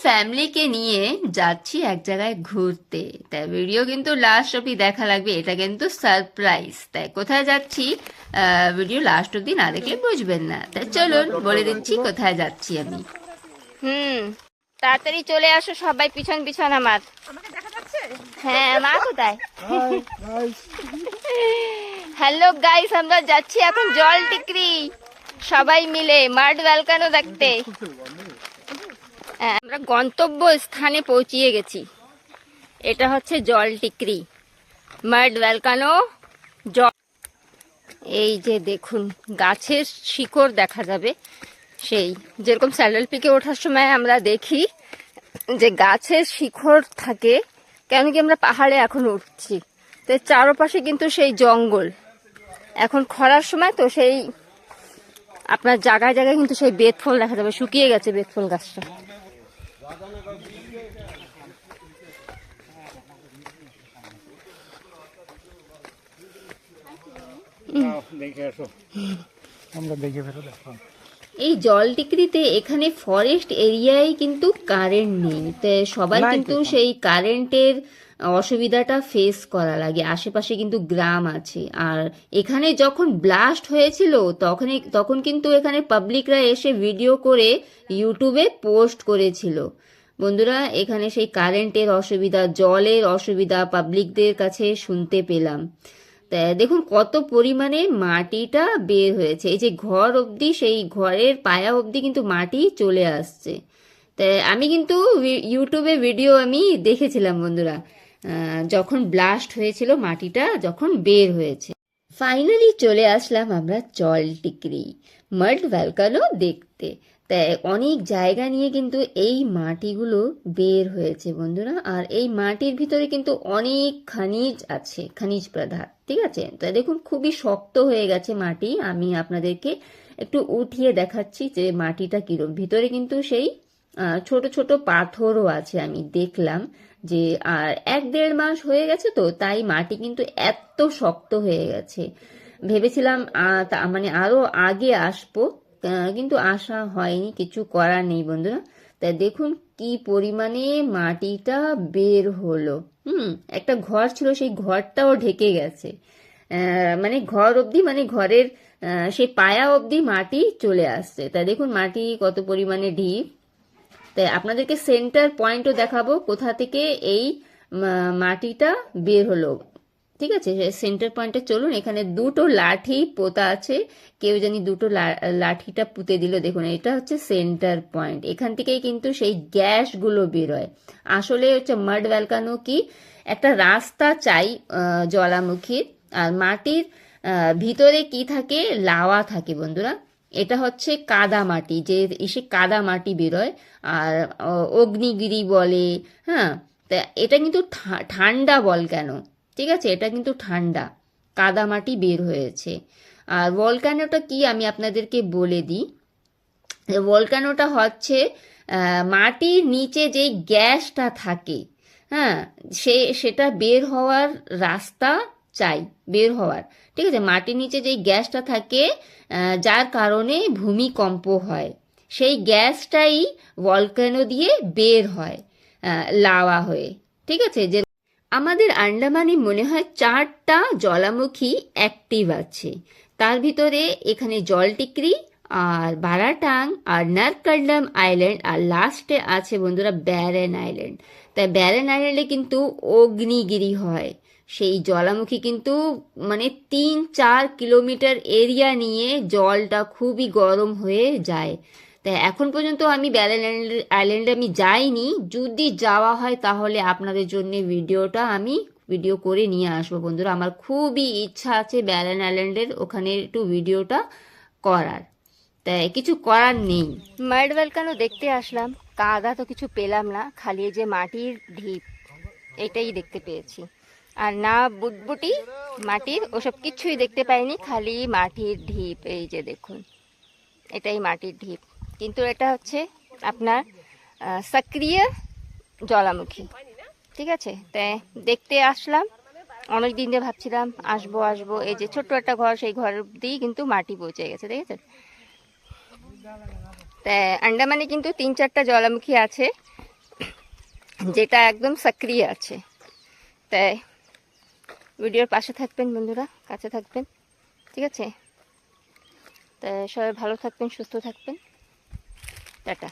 ফ্যামিলিকে নিয়ে যাচ্ছি এক জায়গায় ঘুরতে। তাই ভিডিও কিন্তু লাস্ট অবধি দেখা লাগবে, এটা কিন্তু সারপ্রাইজ। তাই কোথায় যাচ্ছি ভিডিও লাস্ট অবধি না দেখলে বুঝবেন না। তাই চলুন বলে দিচ্ছি কোথায় যাচ্ছি আমি। তাড়াতাড়ি চলে আসো সবাই, পিছন পিছন আমার। হ্যাঁ, মা কোথায়? হ্যালো গাইস, আমরা যাচ্ছি এখন জল টিকরি সবাই মিলে মাড ভলকানো দেখতে। আমরা গন্তব্য স্থানে পৌঁছিয়ে গেছি। এটা হচ্ছে জল টিকরি মাড ভলকানো জল। এই যে দেখুন, গাছের শিকড় দেখা যাবে, সেই যেরকম স্যান্ডেল পিকে ওঠার সময় আমরা দেখি যে গাছের শিকড় থাকে। কেন কি আমরা পাহাড়ে এখন উঠছি, তো চারপাশে কিন্তু সেই জঙ্গল। এখন খরার সময় তো সেই আপনার জায়গায় জায়গায় কিন্তু সেই বেতফল দেখা যাবে, শুকিয়ে গেছে বেতফল গাছটা। এই জল টিকরিতে এখানে ফরেস্ট এরিয়ায় কিন্তু কারেন্ট নেই, তো সবাই কিন্তু সেই কারেন্টের অসুবিধাটা ফেস করা লাগে। আশেপাশে কিন্তু গ্রাম আছে, আর এখানে যখন ব্লাস্ট হয়েছিল তখন কিন্তু এখানে পাবলিকরা এসে ভিডিও করে ইউটিউবে পোস্ট করেছিল। বন্ধুরা, এখানে সেই কারেন্টের অসুবিধা, জলের অসুবিধা পাবলিকদের কাছে শুনতে পেলাম। তা দেখুন কত পরিমাণে মাটিটা বের হয়েছে, এই যে ঘর অবধি, সেই ঘরের পায়া অবধি কিন্তু মাটি চলে আসছে। তাই আমি কিন্তু ইউটিউবে ভিডিও আমি দেখেছিলাম বন্ধুরা, যখন ব্লাস্ট হয়েছিল মাটিটা যখন বের হয়েছে। ফাইনালি চলে আসলাম আমরা জল টিকরি মাড ভলকানো দেখতে। তাই অনেক জায়গা নিয়ে কিন্তু এই মাটিগুলো বের হয়েছে বন্ধুরা, আর এই মাটির ভিতরে কিন্তু অনেক খনিজ আছে, খনিজ পদার্থ। ঠিক আছে, তাই দেখুন খুবই শক্ত হয়ে গেছে মাটি। আমি আপনাদেরকে একটু উঠিয়ে দেখাচ্ছি যে মাটিটা কিরকম। ভিতরে কিন্তু সেই ছোট ছোট পাথরও আছে, আমি দেখলাম যে। আর 1-1.5 মাস হয়ে গেছে তো, তাই মাটি কিন্তু এত শক্ত হয়ে গেছে। ভেবেছিলাম মানে আরো আগে আসবো, কিন্তু আসা হয়নি, কিছু করার নেই বন্ধুরা। তাই দেখুন কি পরিমাণে মাটিটা বের হলো। একটা ঘর ছিল, সেই ঘরটাও ঢেকে গেছে। মানে ঘর অবধি, মানে ঘরের সেই পায়া অবধি মাটি চলে আসছে। তাই দেখুন মাটি কত পরিমাণে ডিপ। তাই আপনাদেরকে সেন্টার পয়েন্টও দেখাবো কোথা থেকে এই মাটিটা বের হলো। ঠিক আছে, সেন্টার পয়েন্টে চলুন। এখানে দুটো লাঠি পোতা আছে, কেউ জানি দুটো লাঠিটা পুঁতে দিল। দেখুন এটা হচ্ছে সেন্টার পয়েন্ট, এখান থেকেই কিন্তু সেই গ্যাসগুলো বেরোয়। আসলে হচ্ছে মাড ভলকানো কি, একটা রাস্তা চাই জ্বালামুখীর, আর মাটির ভিতরে কি থাকে, লাভা থাকে বন্ধুরা। এটা হচ্ছে কাদা মাটি, যে এসে কাদা মাটি বেরোয়, আর অগ্নিগিরি বলে। হ্যাঁ, তা এটা কিন্তু ঠান্ডা বল কেন, ঠিক আছে, এটা কিন্তু ঠান্ডা কাদা মাটি বের হয়েছে। আর ভলকানোটা কি আমি আপনাদেরকে বলে দিই। ভলকানোটা হচ্ছে মাটির নিচে যেই গ্যাসটা থাকে, হ্যাঁ, সেটা বের হওয়ার রাস্তা চাই, বের হওয়ার। ঠিক আছে, মাটির নিচে যেই গ্যাসটা থাকে, যার কারণে ভূমিকম্প হয়, সেই গ্যাসটাই ভলকানো দিয়ে বের হয় লাভা হয়ে। ঠিক আছে, যে আমাদের আন্ডামানে মনে হয় 4টা জ্বালামুখী অ্যাক্টিভ আছে, তার ভিতরে এখানে জল টিকরি আর বারাটাং আর নারকান্ডাম আইল্যান্ড, আর লাস্টে আছে বন্ধুরা ব্যারেন আইল্যান্ড। তাই ব্যারেন আইল্যান্ডে কিন্তু অগ্নিগিরি হয়। সেই জ্বালামুখী কিন্তু মানে 3-4 কিলোমিটার এরিয়া নিয়ে জলটা খুবই গরম হয়ে যায়। তাই এখন পর্যন্ত আমি ব্যারেন আইল্যান্ডে আমি যাইনি, যদি যাওয়া হয় তাহলে আপনাদের জন্য ভিডিও করে নিয়ে আসবো বন্ধুরা। আমার খুবই ইচ্ছা আছে ব্যারেন আইল্যান্ডের ওখানে একটু ভিডিওটা করার, তাই কিছু করার নেই। মাড ভলকানো দেখতে আসলাম, কাদা তো কিছু পেলাম না, খালি এই যে মাটির ঢিপ এটাই দেখতে পেয়েছি। আর না বুটবুটি মাটির ওসব কিছুই দেখতে পাইনি, খালি মাটির ঢিপ। এই যে দেখুন, এটাই মাটির ঢিপ, কিন্তু এটা হচ্ছে আপনার সক্রিয় জ্বালামুখী। ঠিক আছে, তাই দেখতে আসলাম। অনেক দিন ধরে ভাবছিলাম আসবো আসবো। এই যে ছোট্ট একটা ঘর, সেই ঘর অব্দি কিন্তু মাটি পৌঁছে গেছে, দেখেছেন। তাই আন্ডামানে কিন্তু 3-4টা জ্বালামুখী আছে, যেটা একদম সক্রিয় আছে। তাই ভিডিওর পাশে থাকবেন বন্ধুরা, কাছে থাকবেন, ঠিক আছে? তাই সবাই ভালো থাকবেন, সুস্থ থাকবেন, টাটা।